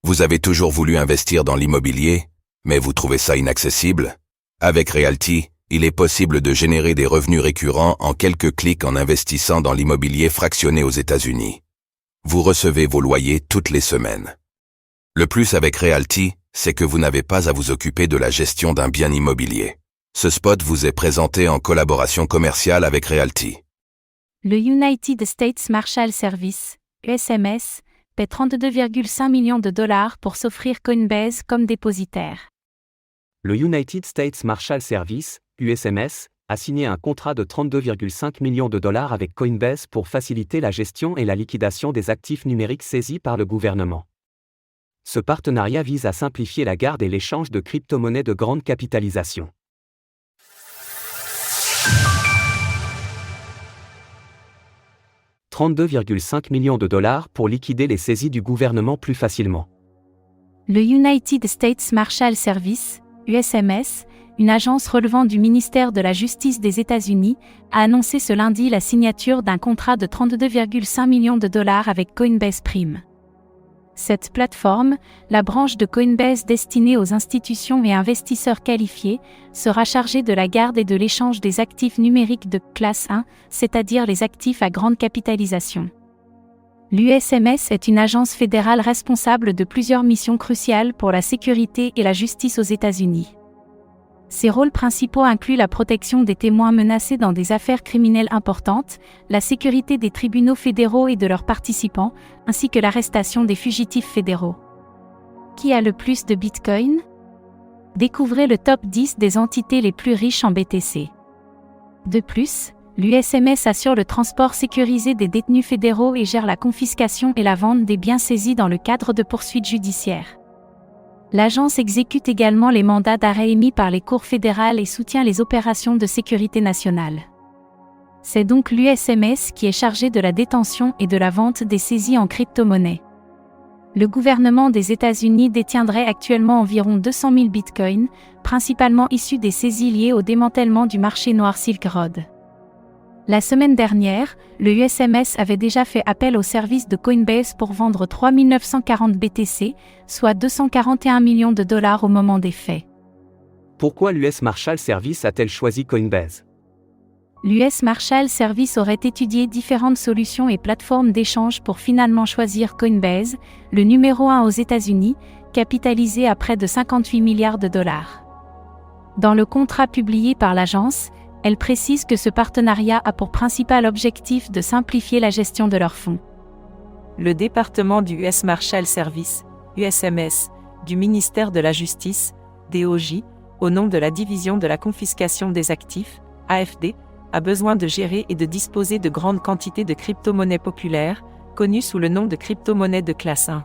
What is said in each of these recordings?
Vous avez toujours voulu investir dans l'immobilier, mais vous trouvez ça inaccessible? Avec Realty, il est possible de générer des revenus récurrents en quelques clics en investissant dans l'immobilier fractionné aux États-Unis. Vous recevez vos loyers toutes les semaines. Le plus avec Realty, c'est que vous n'avez pas à vous occuper de la gestion d'un bien immobilier. Ce spot vous est présenté en collaboration commerciale avec Realty. Le United States Marshal Service, USMS, paie 32,5 millions de dollars pour s'offrir Coinbase comme dépositaire. Le United States Marshal Service, USMS, a signé un contrat de 32,5 millions de dollars avec Coinbase pour faciliter la gestion et la liquidation des actifs numériques saisis par le gouvernement. Ce partenariat vise à simplifier la garde et l'échange de crypto-monnaies de grande capitalisation. « 32,5 millions de dollars pour liquider les saisies du gouvernement plus facilement. » Le United States Marshal Service, USMS, une agence relevant du ministère de la Justice des États-Unis, a annoncé ce lundi la signature d'un contrat de 32,5 millions de dollars avec Coinbase Prime. Cette plateforme, la branche de Coinbase destinée aux institutions et investisseurs qualifiés, sera chargée de la garde et de l'échange des actifs numériques de classe 1, c'est-à-dire les actifs à grande capitalisation. L'USMS est une agence fédérale responsable de plusieurs missions cruciales pour la sécurité et la justice aux États-Unis. Ses rôles principaux incluent la protection des témoins menacés dans des affaires criminelles importantes, la sécurité des tribunaux fédéraux et de leurs participants, ainsi que l'arrestation des fugitifs fédéraux. Qui a le plus de Bitcoin? Découvrez le top 10 des entités les plus riches en BTC. De plus, l'USMS assure le transport sécurisé des détenus fédéraux et gère la confiscation et la vente des biens saisis dans le cadre de poursuites judiciaires. L'agence exécute également les mandats d'arrêt émis par les cours fédérales et soutient les opérations de sécurité nationale. C'est donc l'USMS qui est chargé de la détention et de la vente des saisies en crypto-monnaie. Le gouvernement des États-Unis détiendrait actuellement environ 200 000 bitcoins, principalement issus des saisies liées au démantèlement du marché noir Silk Road. La semaine dernière, le USMS avait déjà fait appel au service de Coinbase pour vendre 3 940 BTC, soit 241 millions de dollars au moment des faits. Pourquoi l'US Marshal Service a-t-elle choisi Coinbase? L'US Marshal Service aurait étudié différentes solutions et plateformes d'échange pour finalement choisir Coinbase, le numéro 1 aux États-Unis, capitalisé à près de 58 milliards de dollars. Dans le contrat publié par l'agence, elle précise que ce partenariat a pour principal objectif de simplifier la gestion de leurs fonds. Le département du US Marshal Service, USMS, du ministère de la Justice, DOJ, au nom de la Division de la confiscation des actifs, AFD, a besoin de gérer et de disposer de grandes quantités de crypto-monnaies populaires, connues sous le nom de crypto-monnaies de classe 1.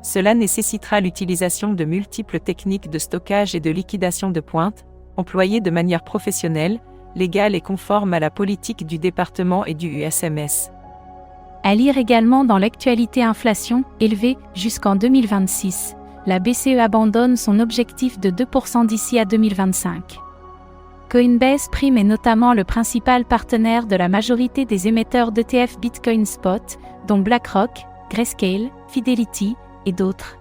Cela nécessitera l'utilisation de multiples techniques de stockage et de liquidation de pointe, employés de manière professionnelle, légale et conforme à la politique du département et du USMS. À lire également dans l'actualité inflation, élevée, jusqu'en 2026. La BCE abandonne son objectif de 2% d'ici à 2025. Coinbase Prime est notamment le principal partenaire de la majorité des émetteurs d'ETF Bitcoin Spot, dont BlackRock, Grayscale, Fidelity, et d'autres.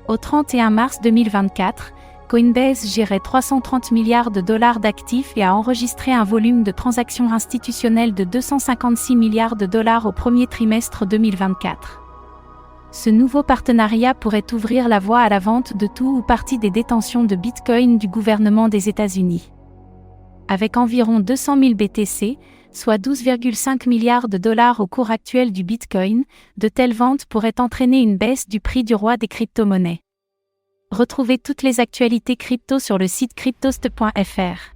Au 31 mars 2024, Coinbase gérait 330 milliards de dollars d'actifs et a enregistré un volume de transactions institutionnelles de 256 milliards de dollars au premier trimestre 2024. Ce nouveau partenariat pourrait ouvrir la voie à la vente de tout ou partie des détentions de Bitcoin du gouvernement des États-Unis. Avec environ 200 000 BTC, soit 12,5 milliards de dollars au cours actuel du Bitcoin, de telles ventes pourraient entraîner une baisse du prix du roi des crypto-monnaies. Retrouvez toutes les actualités crypto sur le site cryptost.fr.